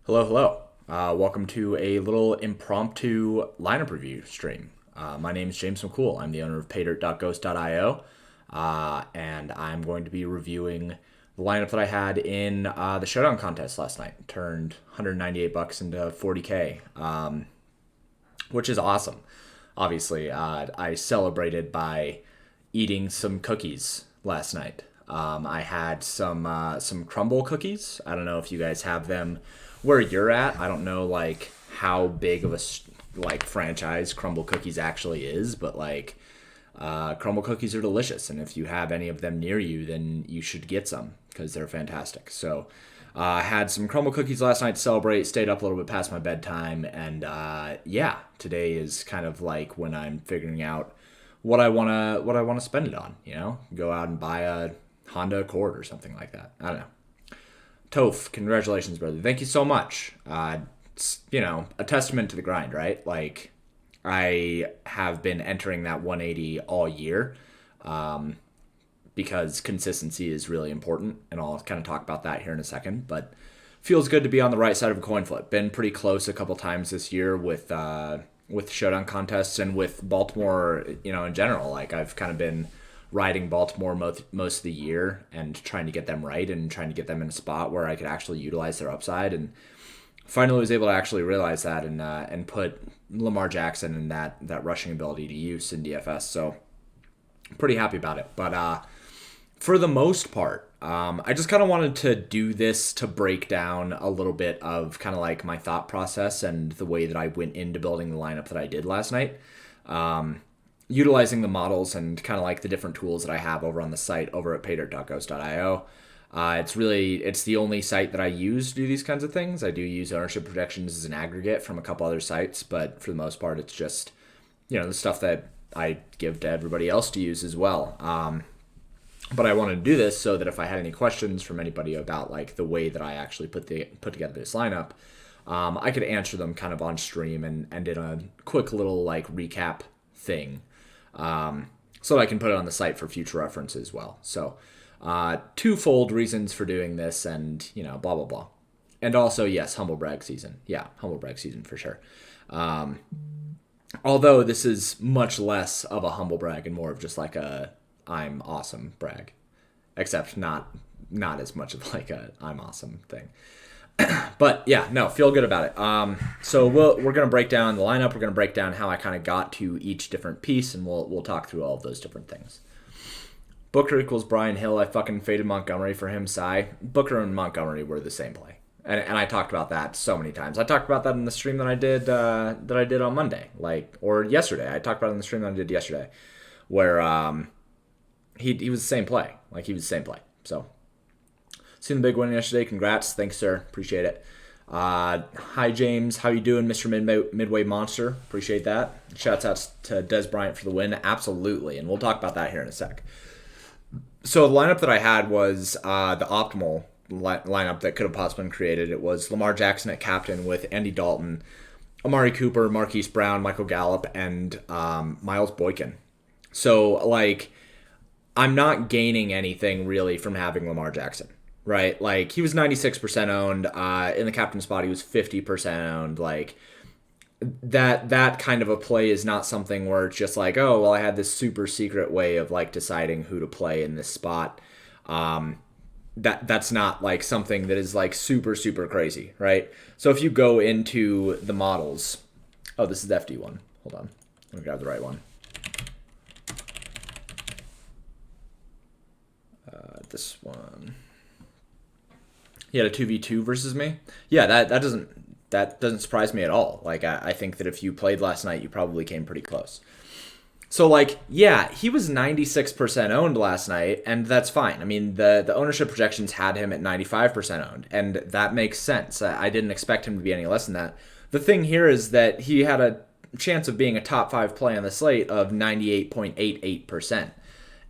Hello, hello. Welcome to a little impromptu lineup review stream. My name is James McCool. I'm the owner of paydirt.ghost.io, and I'm going to be reviewing the lineup that I had in the Showdown contest last night. Turned $198 into 40K, which is awesome. Obviously, I celebrated by eating some cookies last night. I had some crumble cookies. I don't know if you guys have them where you're at. I don't know like how big of a franchise crumble cookies actually is, but crumble cookies are delicious, and if you have any of them near you, then you should get some because they're fantastic. So I had some crumble cookies last night to celebrate. Stayed up a little bit past my bedtime, and today is kind of like when I'm figuring out what I wanna spend it on. Go out and buy a Honda Accord or something like that. I don't know. Toph, congratulations, brother. Thank you so much. It's, a testament to the grind, right? Like, I have been entering that 180 all year because consistency is really important, and I'll kind of talk about that here in a second. But feels good to be on the right side of a coin flip. Been pretty close a couple times this year with Showdown contests and with Baltimore, in general. Like, I've kind of been riding Baltimore most of the year and trying to get them right and trying to get them in a spot where I could actually utilize their upside, and finally was able to actually realize that and put Lamar Jackson and that rushing ability to use in DFS. So pretty happy about it. But for the most part, I just kind of wanted to do this to break down a little bit of kind of like my thought process and the way that I went into building the lineup that I did last night. Utilizing the models and kind of like the different tools that I have over on the site over at paydirt.ghost.io. It's the only site that I use to do these kinds of things. I do use ownership projections as an aggregate from a couple other sites, but for the most part, it's just, the stuff that I give to everybody else to use as well. But I wanted to do this so that if I had any questions from anybody about like the way that I actually put together this lineup, I could answer them kind of on stream and in a quick little like recap thing. So that I can put it on the site for future reference as well. So twofold reasons for doing this, and blah blah blah. And also, yes, humble brag season. Yeah, humble brag season for sure. Although this is much less of a humble brag and more of just like a I'm awesome brag, except not as much of like a I'm awesome thing. But yeah, no, feel good about it. So we're gonna break down the lineup. We're gonna break down how I kind of got to each different piece, and we'll talk through all of those different things. Booker equals Brian Hill. I fucking faded Montgomery for him. Booker and Montgomery were the same play, and I talked about that so many times. I talked about that in the stream that I did on Monday, or yesterday. I talked about it in the stream that I did yesterday, where he was the same play. Like, he was the same play. So. Seen the big win yesterday. Congrats. Thanks, sir. Appreciate it. Hi, James. How you doing, Mr. Midway Monster? Appreciate that. Shouts out to Des Bryant for the win. Absolutely. And we'll talk about that here in a sec. So the lineup that I had was the optimal lineup that could have possibly been created. It was Lamar Jackson at captain with Andy Dalton, Amari Cooper, Marquise Brown, Michael Gallup, and Miles Boykin. So, I'm not gaining anything really from having Lamar Jackson. Right, like he was 96% owned. In the captain spot, he was 50% owned. Like that kind of a play is not something where it's just like, oh, well, I had this super secret way of like deciding who to play in this spot. That's not like something that is like super super crazy, right? So if you go into the models, oh, this is the FD one. Hold on, let me grab the right one. This one. He had a 2v2 versus me. Yeah, that doesn't surprise me at all. Like, I think that if you played last night, you probably came pretty close. So, he was 96% owned last night, and that's fine. I mean, the ownership projections had him at 95% owned, and that makes sense. I didn't expect him to be any less than that. The thing here is that he had a chance of being a top 5 play on the slate of 98.88%.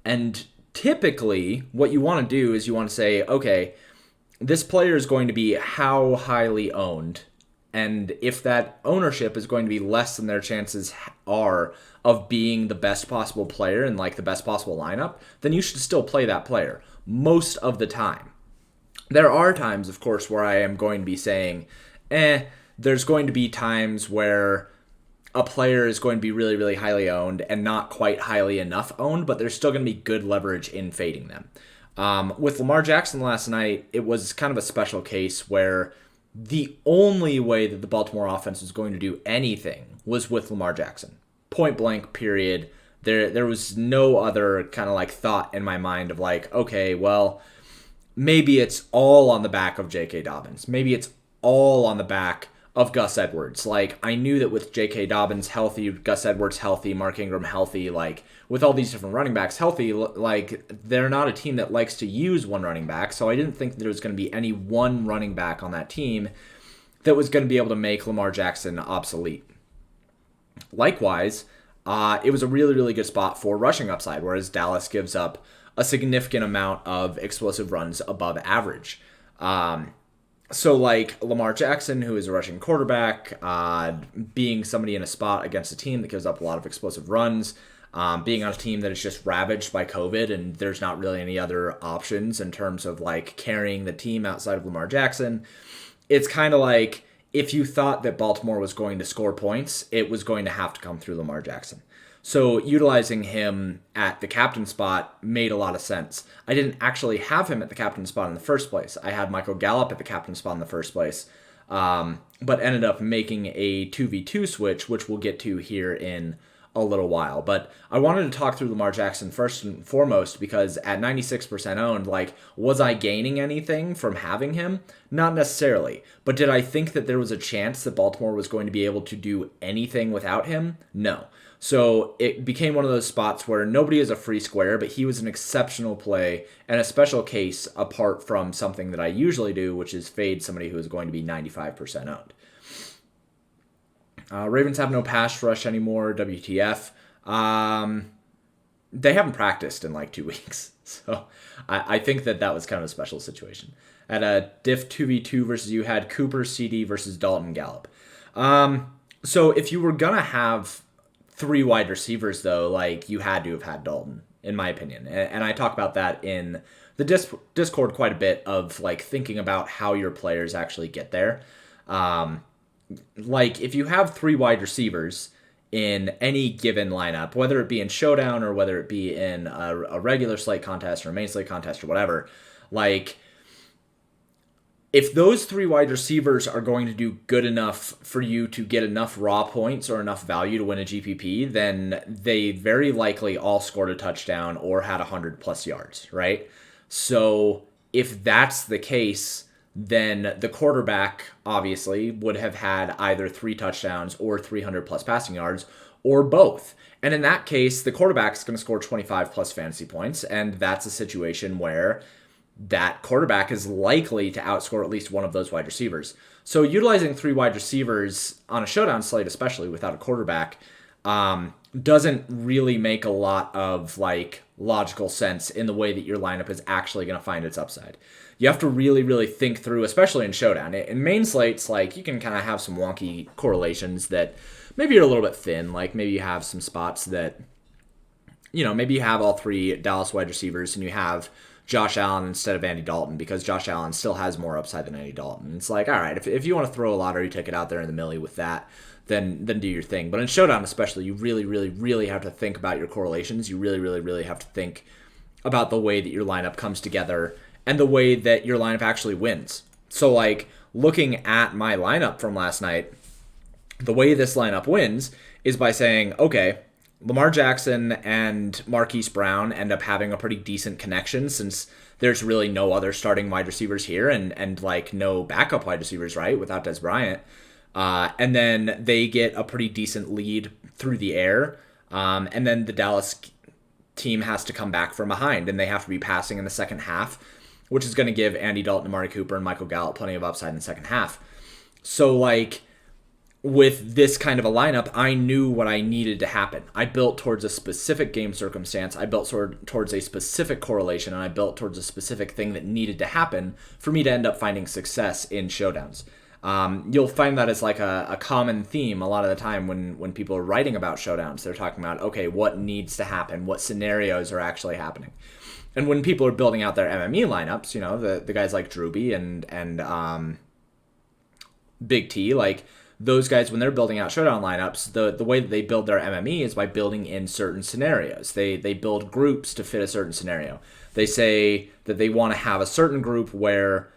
And typically, what you want to do is you want to say, okay, this player is going to be how highly owned, and if that ownership is going to be less than their chances are of being the best possible player in like the best possible lineup, then you should still play that player most of the time. There are times, of course, where I am going to be saying there's going to be times where a player is going to be really, really highly owned and not quite highly enough owned, but there's still going to be good leverage in fading them. With Lamar Jackson last night, it was kind of a special case where the only way that the Baltimore offense was going to do anything was with Lamar Jackson. Point blank, period. There was no other kind of like thought in my mind of like, okay, well, maybe it's all on the back of J.K. Dobbins. Maybe it's all on the back of Gus Edwards. Like, I knew that with J.K. Dobbins healthy, Gus Edwards healthy, Mark Ingram healthy, like, with all these different running backs healthy, like, they're not a team that likes to use one running back, so I didn't think there was going to be any one running back on that team that was going to be able to make Lamar Jackson obsolete. Likewise, it was a really, really good spot for rushing upside, whereas Dallas gives up a significant amount of explosive runs above average. So like Lamar Jackson, who is a rushing quarterback, being somebody in a spot against a team that gives up a lot of explosive runs, being on a team that is just ravaged by COVID and there's not really any other options in terms of like carrying the team outside of Lamar Jackson. It's kind of like if you thought that Baltimore was going to score points, it was going to have to come through Lamar Jackson. So utilizing him at the captain spot made a lot of sense. I didn't actually have him at the captain spot in the first place. I had Michael Gallup at the captain spot in the first place, but ended up making a 2v2 switch, which we'll get to here in a little while. But I wanted to talk through Lamar Jackson first and foremost because at 96% owned, like, was I gaining anything from having him? Not necessarily. But did I think that there was a chance that Baltimore was going to be able to do anything without him? No. So it became one of those spots where nobody is a free square, but he was an exceptional play and a special case apart from something that I usually do, which is fade somebody who is going to be 95% owned. Ravens have no pass rush anymore, WTF. They haven't practiced in like 2 weeks, so I think that was kind of a special situation. At a diff 2v2 versus you had Cooper, CD versus Dalton, Gallup. So if you were going to have 3 wide receivers, though, like, you had to have had Dalton, in my opinion. And I talk about that in the Discord quite a bit of, like, thinking about how your players actually get there. Like, if you have 3 wide receivers in any given lineup, whether it be in Showdown or whether it be in a regular slate contest or a main slate contest or whatever, like, if those 3 wide receivers are going to do good enough for you to get enough raw points or enough value to win a GPP, then they very likely all scored a touchdown or had 100 plus yards, right? So if that's the case, then the quarterback obviously would have had either 3 touchdowns or 300 plus passing yards or both. And in that case, the quarterback's going to score 25 plus fantasy points, and that's a situation where that quarterback is likely to outscore at least one of those wide receivers. So utilizing 3 wide receivers on a showdown slate, especially without a quarterback, doesn't really make a lot of like logical sense in the way that your lineup is actually going to find its upside. You have to really, really think through, especially in showdown. In main slates, like, you can kind of have some wonky correlations that maybe are a little bit thin. Like, maybe you have some spots that, you know, maybe you have all 3 Dallas wide receivers and you have Josh Allen instead of Andy Dalton because Josh Allen still has more upside than Andy Dalton. It's like, all right, if you want to throw a lottery ticket out there in the millie with that, then do your thing. But in Showdown especially, you really, really, really have to think about your correlations. You really, really, really have to think about the way that your lineup comes together and the way that your lineup actually wins. So, like, looking at my lineup from last night, the way this lineup wins is by saying, okay, Lamar Jackson and Marquise Brown end up having a pretty decent connection since there's really no other starting wide receivers here and like no backup wide receivers, right, without Des Bryant. And then they get a pretty decent lead through the air. And then the Dallas team has to come back from behind and they have to be passing in the second half, which is going to give Andy Dalton, Amari Cooper, and Michael Gallup plenty of upside in the second half. So, like, with this kind of a lineup, I knew what I needed to happen. I built towards a specific game circumstance. I built towards a specific correlation, and I built towards a specific thing that needed to happen for me to end up finding success in showdowns. You'll find that as like a common theme a lot of the time when people are writing about showdowns. They're talking about, okay, what needs to happen? What scenarios are actually happening? And when people are building out their MME lineups, you know, the guys like Drewby and Big T, like those guys when they're building out Showdown lineups, the way that they build their MME is by building in certain scenarios. They build groups to fit a certain scenario. They say that they want to have a certain group where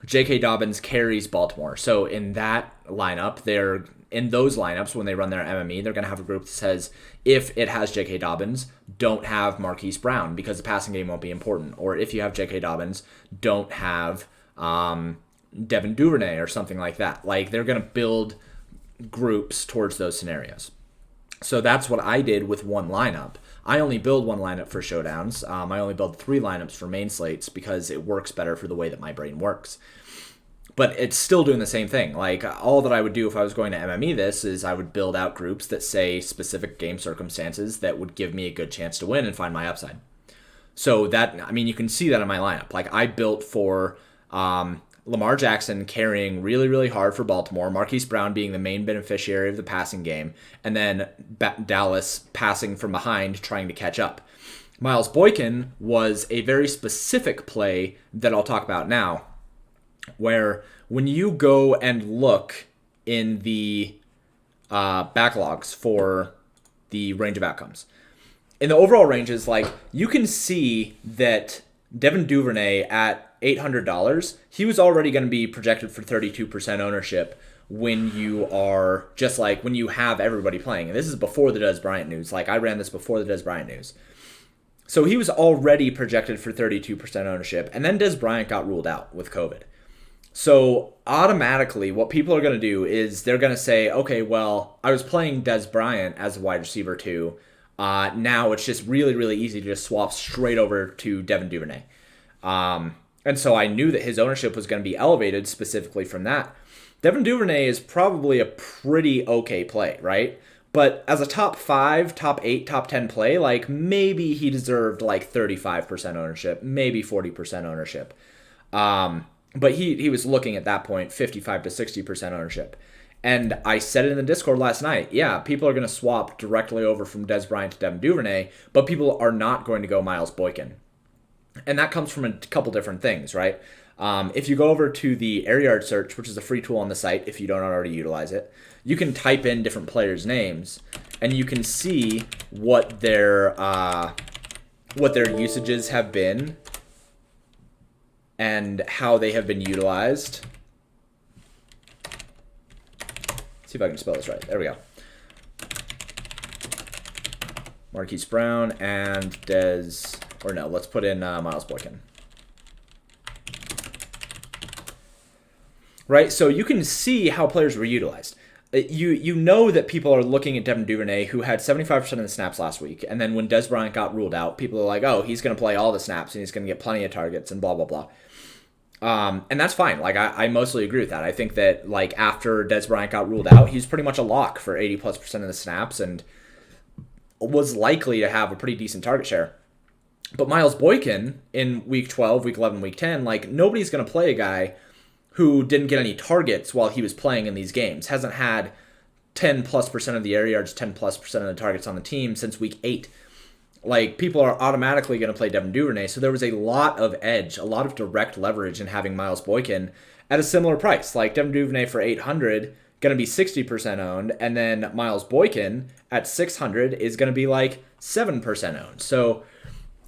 J.K. Dobbins carries Baltimore. So in that lineup, in those lineups, when they run their MME, they're going to have a group that says, if it has J.K. Dobbins, don't have Marquise Brown because the passing game won't be important. Or if you have J.K. Dobbins, don't have Devin Duvernay or something like that. Like, they're going to build groups towards those scenarios. So that's what I did with one lineup. I only build one lineup for Showdowns. I only build 3 lineups for main slates because it works better for the way that my brain works. But it's still doing the same thing. Like, all that I would do if I was going to MME this is I would build out groups that say specific game circumstances that would give me a good chance to win and find my upside. So that, I mean, you can see that in my lineup. Like, I built for Lamar Jackson carrying really, really hard for Baltimore, Marquise Brown being the main beneficiary of the passing game, and then Dallas passing from behind trying to catch up. Miles Boykin was a very specific play that I'll talk about now, where when you go and look in the backlogs for the range of outcomes, in the overall ranges, like, you can see that Devin Duvernay at $800, he was already going to be projected for 32% ownership when you are just like when you have everybody playing. And this is before the Dez Bryant news. Like, I ran this before the Dez Bryant news. So he was already projected for 32% ownership. And then Dez Bryant got ruled out with COVID. So automatically what people are going to do is they're going to say, okay, well, I was playing Dez Bryant as a wide receiver too. Now it's just really, really easy to just swap straight over to Devin Duvernay. And so I knew that his ownership was going to be elevated specifically from that. Devin Duvernay is probably a pretty okay play, right? But as a top 5, top 8, top 10 play, like, maybe he deserved like 35% ownership, maybe 40% ownership. But he was looking at that point 55 to 60% ownership. And I said it in the Discord last night. Yeah, people are going to swap directly over from Dez Bryant to Devin Duvernay, but people are not going to go Miles Boykin. And that comes from a couple different things, right? If you go over to the Air Yard search, which is a free tool on the site if you don't already utilize it, you can type in different players' names, and you can see what their usages have been and how they have been utilized. Let's see if I can spell this right. There we go. Marquise Brown and Dez... Or no, let's put in Miles Boykin. Right, so you can see how players were utilized. You know that people are looking at Devin Duvernay, who had 75% of the snaps last week, and then when Dez Bryant got ruled out, people are like, oh, he's going to play all the snaps, and he's going to get plenty of targets, and blah, blah, blah. And that's fine. Like, I mostly agree with that. I think that, like, after Dez Bryant got ruled out, he's pretty much a lock for 80+% of the snaps, and was likely to have a pretty decent target share. But Miles Boykin in week 12, week 11, week 10, like, nobody's going to play a guy who didn't get any targets while he was playing in these games. Hasn't had 10+% of the air yards, 10+% of the targets on the team since week 8. Like, people are automatically going to play Devin Duvernay. So there was a lot of edge, a lot of direct leverage in having Miles Boykin at a similar price. Like, Devin Duvernay for $800, going to be 60% owned. And then Miles Boykin at $600 is going to be like 7% owned. So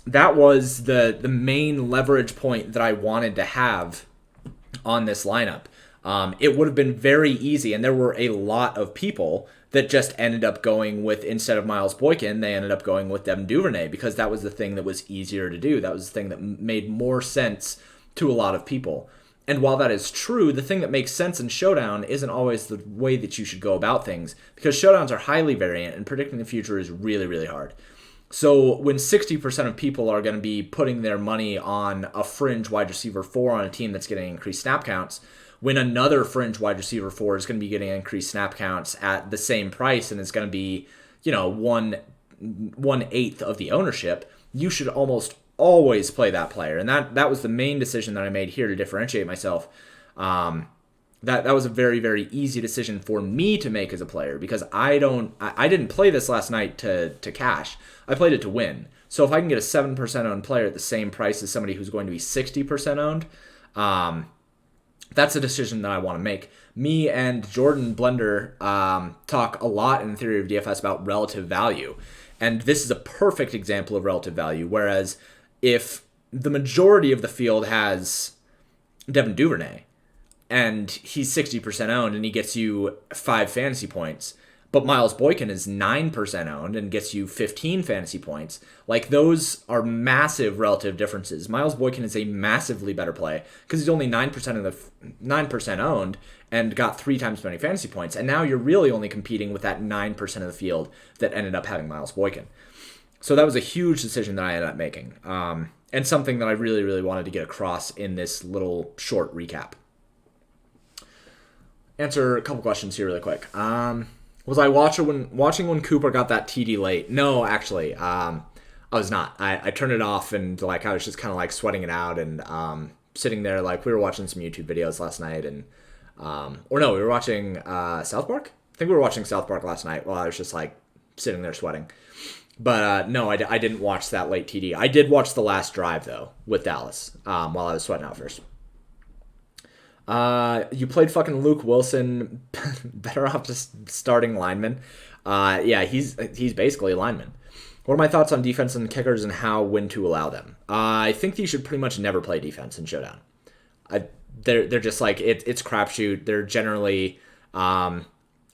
that was the main leverage point that I wanted to have on this lineup. It would have been very easy, and there were a lot of people that just ended up going with, instead of Miles Boykin, they ended up going with Devin Duvernay because that was the thing that was easier to do. That was the thing that made more sense to a lot of people. And while that is true, the thing that makes sense in Showdown isn't always the way that you should go about things, because Showdowns are highly variant, and predicting the future is really, really hard. So when 60% of people are going to be putting their money on a fringe wide receiver 4 on a team that's getting increased snap counts, when another fringe wide receiver 4 is going to be getting increased snap counts at the same price and it's going to be, 1/8 of the ownership, you should almost always play that player. And that was the main decision that I made here to differentiate myself. That was a very, very easy decision for me to make as a player, because I didn't play this last night to cash. I played it to win. So if I can get a 7% owned player at the same price as somebody who's going to be 60% owned, That's a decision that I want to make. Me and Jordan Blender talk a lot in the theory of DFS about relative value. And this is a perfect example of relative value. Whereas if the majority of the field has Devin Duvernay and he's 60% owned and he gets you 5 fantasy points, but Miles Boykin is 9% owned and gets you 15 fantasy points. Like, those are massive relative differences. Miles Boykin is a massively better play because he's only 9% owned and got 3 times as many fantasy points. And now you're really only competing with that 9% of the field that ended up having Miles Boykin. So that was a huge decision that I ended up making. And something that I really, really wanted to get across in this little short recap. Answer a couple questions here really quick. Was I watching when Cooper got that TD late? No, actually, I was not. I turned it off and like I was just kind of like sweating it out and sitting there like we were watching some YouTube videos last night and we were watching South Park. I think we were watching South Park last night while I was just like sitting there sweating. But no, I didn't watch that late TD. I did watch the last drive though with Dallas while I was sweating out first. You played fucking Luke Wilson. Better off just starting lineman. Yeah, he's basically a lineman. What are my thoughts on defense and kickers and when to allow them? I think that you should pretty much never play defense in Showdown. They're just like it's crapshoot. They're generally the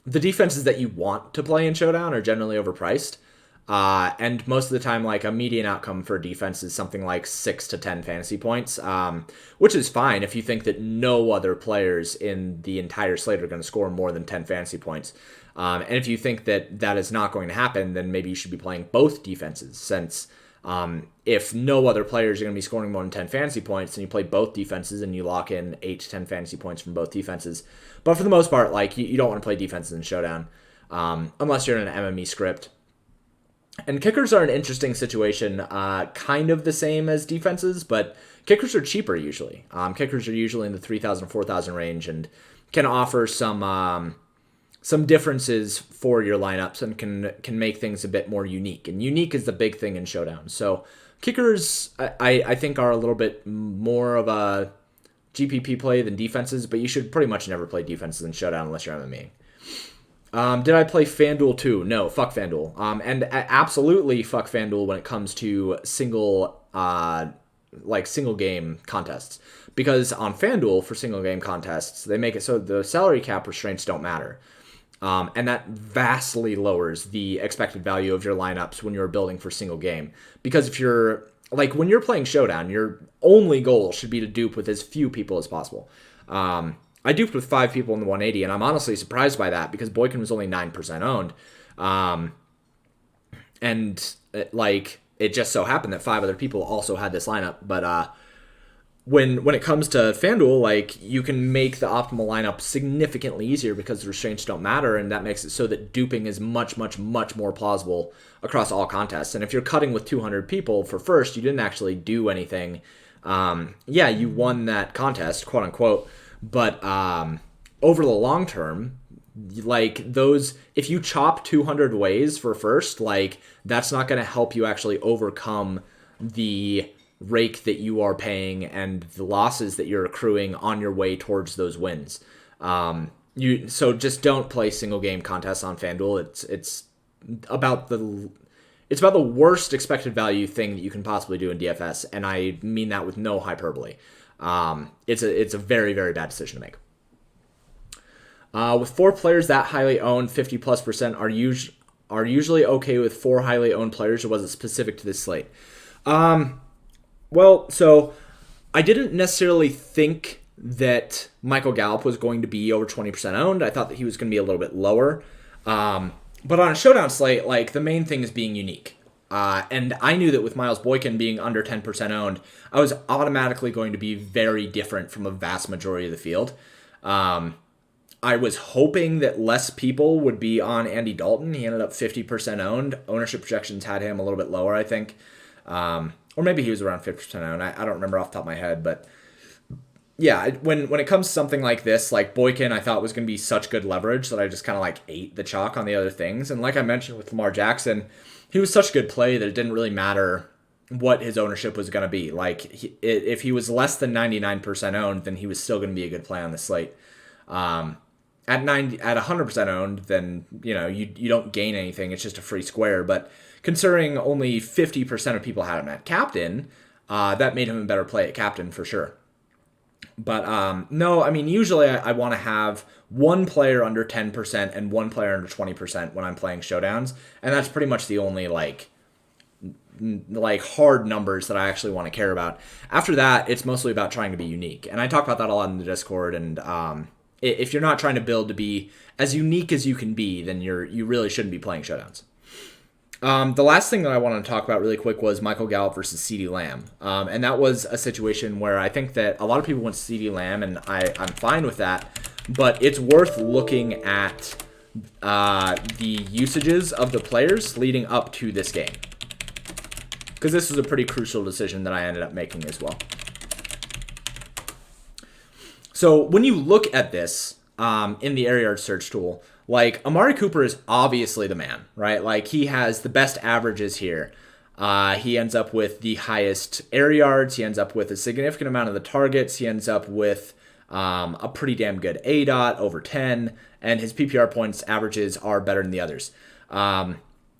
defenses that you want to play in Showdown are generally overpriced. And most of the time, like a median outcome for defense is something like 6 to 10 fantasy points, which is fine if you think that no other players in the entire slate are going to score more than 10 fantasy points. And if you think that that is not going to happen, then maybe you should be playing both defenses since if no other players are going to be scoring more than 10 fantasy points, then you play both defenses and you lock in 8 to 10 fantasy points from both defenses. But for the most part, like you don't want to play defenses in Showdown unless you're in an MME script. And kickers are an interesting situation, kind of the same as defenses, but kickers are cheaper usually. Kickers are usually in the 3,000, 4,000 range and can offer some differences for your lineups and can make things a bit more unique. And unique is the big thing in Showdown. So kickers, I think, are a little bit more of a GPP play than defenses, but you should pretty much never play defenses in Showdown unless you're MME. Did I play FanDuel too? No, fuck FanDuel. And absolutely fuck FanDuel when it comes to single game contests. Because on FanDuel for single game contests, they make it so the salary cap restraints don't matter. And that vastly lowers the expected value of your lineups when you're building for single game. Because if you're when you're playing Showdown, your only goal should be to dupe with as few people as possible. I duped with 5 people in the 180, and I'm honestly surprised by that because Boykin was only 9% owned. It just so happened that 5 other people also had this lineup. But when it comes to FanDuel, you can make the optimal lineup significantly easier because the restraints don't matter, and that makes it so that duping is much, much, much more plausible across all contests. And if you're cutting with 200 people for first, you didn't actually do anything. You won that contest, quote unquote. But over the long term, if you chop 200 ways for first, that's not going to help you actually overcome the rake that you are paying and the losses that you're accruing on your way towards those wins. So just don't play single game contests on FanDuel. It's about the worst expected value thing that you can possibly do in DFS, and I mean that with no hyperbole. It's a very, very bad decision to make. With 4 players that highly owned, 50+% are usually okay with 4 highly owned players, or was it specific to this slate? So I didn't necessarily think that Michael Gallup was going to be over 20% owned. I thought that he was going to be a little bit lower. But on a Showdown slate, the main thing is being unique. And I knew that with Miles Boykin being under 10% owned, I was automatically going to be very different from a vast majority of the field. I was hoping that less people would be on Andy Dalton. He ended up 50% owned. Ownership projections had him a little bit lower, I think. Or maybe he was around 50% owned. I don't remember off the top of my head. But yeah, when it comes to something like this, Boykin, I thought was going to be such good leverage that I just kind of ate the chalk on the other things. And like I mentioned with Lamar Jackson, he was such a good play that it didn't really matter what his ownership was going to be. Like, if he was less than 99% owned, then he was still going to be a good play on the slate. At 100% owned, then you don't gain anything. It's just a free square. But considering only 50% of people had him at captain, that made him a better play at captain for sure. But no, I mean, usually I want to have one player under 10% and one player under 20% when I'm playing showdowns, and that's pretty much the only like hard numbers that I actually want to care about. After that, it's mostly about trying to be unique, and I talk about that a lot in the Discord. And if you're not trying to build to be as unique as you can be, then you really shouldn't be playing showdowns. The last thing that I wanted to talk about really quick was Michael Gallup versus CeeDee Lamb. And that was a situation where I think that a lot of people went CeeDee Lamb, and I'm fine with that. But it's worth looking at the usages of the players leading up to this game, because this was a pretty crucial decision that I ended up making as well. So when you look at this in the air yard search tool, like, Amari Cooper is obviously the man, right? Like, he has the best averages here. He ends up with the highest air yards. He ends up with a significant amount of the targets. He ends up with a pretty damn good ADOT, over 10, and his PPR points averages are better than the others. And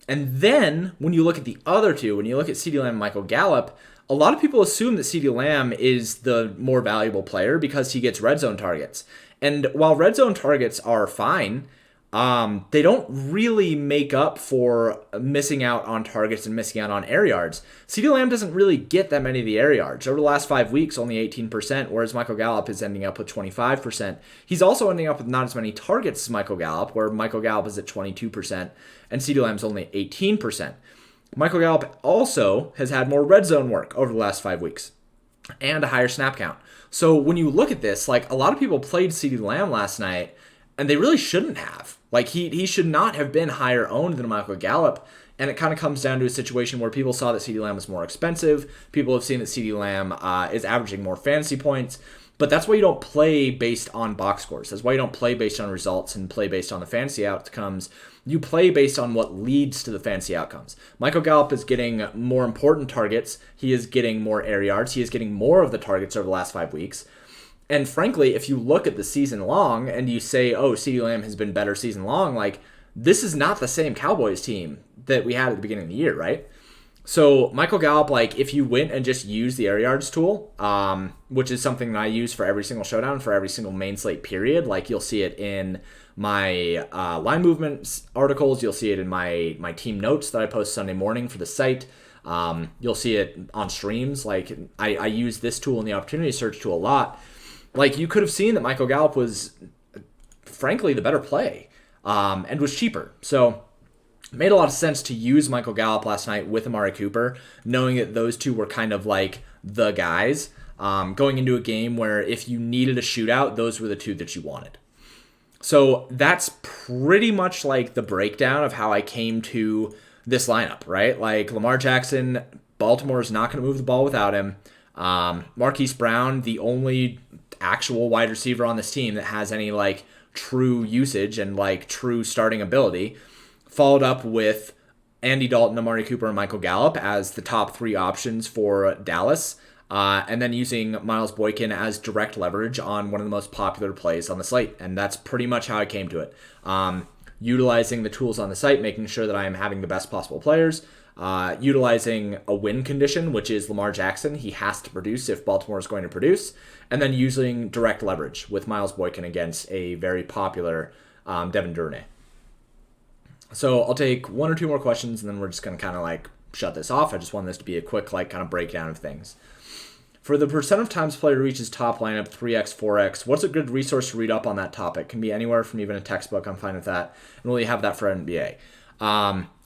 then when you look at the other two, when you look at CeeDee Lamb and Michael Gallup, a lot of people assume that CeeDee Lamb is the more valuable player because he gets red zone targets. And while red zone targets are fine, they don't really make up for missing out on targets and missing out on air yards. CeeDee Lamb doesn't really get that many of the air yards. Over the last 5 weeks, only 18%, whereas Michael Gallup is ending up with 25%. He's also ending up with not as many targets as Michael Gallup, where Michael Gallup is at 22%, and CeeDee Lamb's only 18%. Michael Gallup also has had more red zone work over the last 5 weeks and a higher snap count. So when you look at this, like, a lot of people played CeeDee Lamb last night, and they really shouldn't have. Like, he should not have been higher owned than Michael Gallup. And it kind of comes down to a situation where people saw that CeeDee Lamb was more expensive. People have seen that CeeDee Lamb is averaging more fantasy points. But that's why you don't play based on box scores. That's why you don't play based on results and play based on the fantasy outcomes. You play based on what leads to the fantasy outcomes. Michael Gallup is getting more important targets. He is getting more air yards. He is getting more of the targets over the last 5 weeks. And frankly, if you look at the season long and you say, oh, CeeDee Lamb has been better season long, like, this is not the same Cowboys team that we had at the beginning of the year, right? So Michael Gallup, like, if you went and just used the air yards tool, which is something that I use for every single showdown, for every single main slate period, like, you'll see it in my line movements articles, you'll see it in my team notes that I post Sunday morning for the site. You'll see it on streams. Like, I use this tool in the opportunity search tool a lot. Like, you could have seen that Michael Gallup was, frankly, the better play and was cheaper. So it made a lot of sense to use Michael Gallup last night with Amari Cooper, knowing that those two were kind of like the guys going into a game where if you needed a shootout, those were the two that you wanted. So that's pretty much like the breakdown of how I came to this lineup, right? Like, Lamar Jackson, Baltimore is not going to move the ball without him. Marquise Brown, the only actual wide receiver on this team that has any like true usage and like true starting ability, followed up with Andy Dalton, Amari Cooper, and Michael Gallup as the top 3 options for Dallas, and then using Miles Boykin as direct leverage on one of the most popular plays on the slate. And that's pretty much how I came to it. Utilizing the tools on the site, making sure that I am having the best possible players, utilizing a win condition, which is Lamar Jackson. He has to produce if Baltimore is going to produce. And then using direct leverage with Miles Boykin against a very popular Devin Duvernay. So I'll take 1 or 2 more questions, and then we're just going to kind of like shut this off. I just want this to be a quick like kind of breakdown of things. For the percent of times player reaches top lineup 3x, 4x, what's a good resource to read up on that topic? Can be anywhere from even a textbook. I'm fine with that. And will you have that for NBA?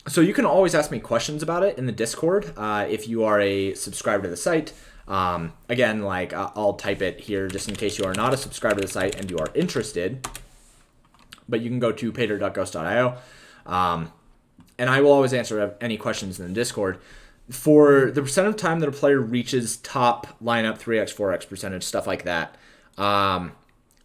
So you can always ask me questions about it in the Discord if you are a subscriber to the site. Again, like, I'll type it here just in case you are not a subscriber to the site and you are interested. But you can go to paydirt.ghost.io. And I will always answer any questions in the Discord. For the percent of time that a player reaches top lineup 3x, 4x percentage, stuff like that.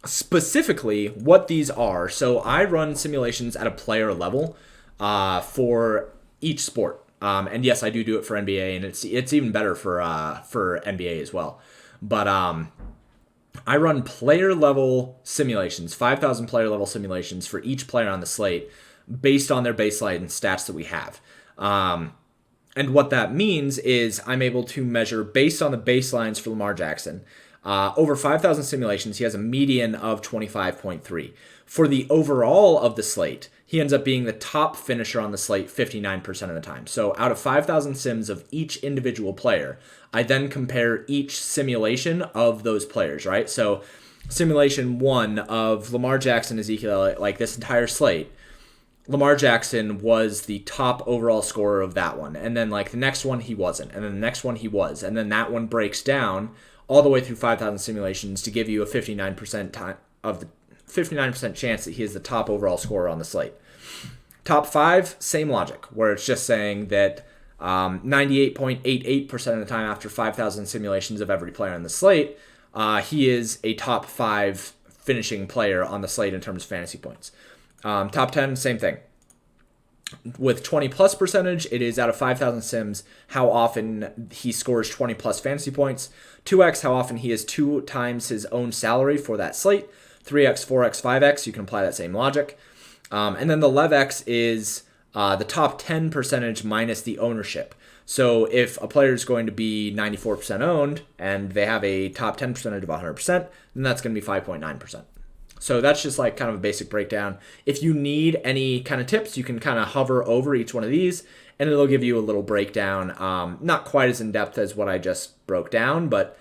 Specifically, what these are. So I run simulations at a player level for each sport. And yes, I do it for NBA, and it's even better for NBA as well. But I run player level simulations, 5,000 player level simulations for each player on the slate based on their baseline stats that we have. And what that means is I'm able to measure based on the baselines for Lamar Jackson. Over 5,000 simulations, he has a median of 25.3. For the overall of the slate, he ends up being the top finisher on the slate 59% of the time. So out of 5,000 sims of each individual player, I then compare each simulation of those players, right? So simulation 1 of Lamar Jackson, Ezekiel, like this entire slate, Lamar Jackson was the top overall scorer of that one. And then like the next one, he wasn't. And then the next one, he was. And then that one breaks down all the way through 5,000 simulations to give you a 59% of the 59% chance that he is the top overall scorer on the slate. Top 5, same logic, where it's just saying that 98.88% of the time after 5,000 simulations of every player on the slate, he is a top 5 finishing player on the slate in terms of fantasy points. Top 10, same thing. With 20 plus percentage, it is out of 5,000 sims how often he scores 20 plus fantasy points. 2x, how often he is 2 times his own salary for that slate. 3x, 4x, 5x, you can apply that same logic. And then the LevX is the top 10 percentage minus the ownership. So if a player is going to be 94% owned and they have a top 10 percentage of 100%, then that's going to be 5.9%. So that's just like kind of a basic breakdown. If you need any kind of tips, you can kind of hover over each one of these and it'll give you a little breakdown. Not quite as in depth as what I just broke down, but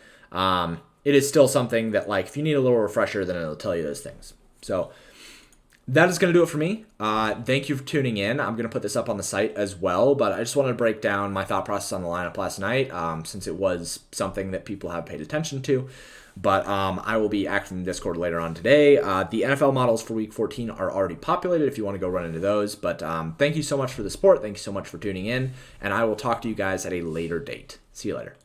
it is still something that like if you need a little refresher, then it'll tell you those things. So that is going to do it for me. Thank you for tuning in. I'm going to put this up on the site as well, but I just wanted to break down my thought process on the lineup last night since it was something that people have paid attention to. But I will be active in Discord later on today. The NFL models for Week 14 are already populated if you want to go run into those. But thank you so much for the support. Thank you so much for tuning in. And I will talk to you guys at a later date. See you later.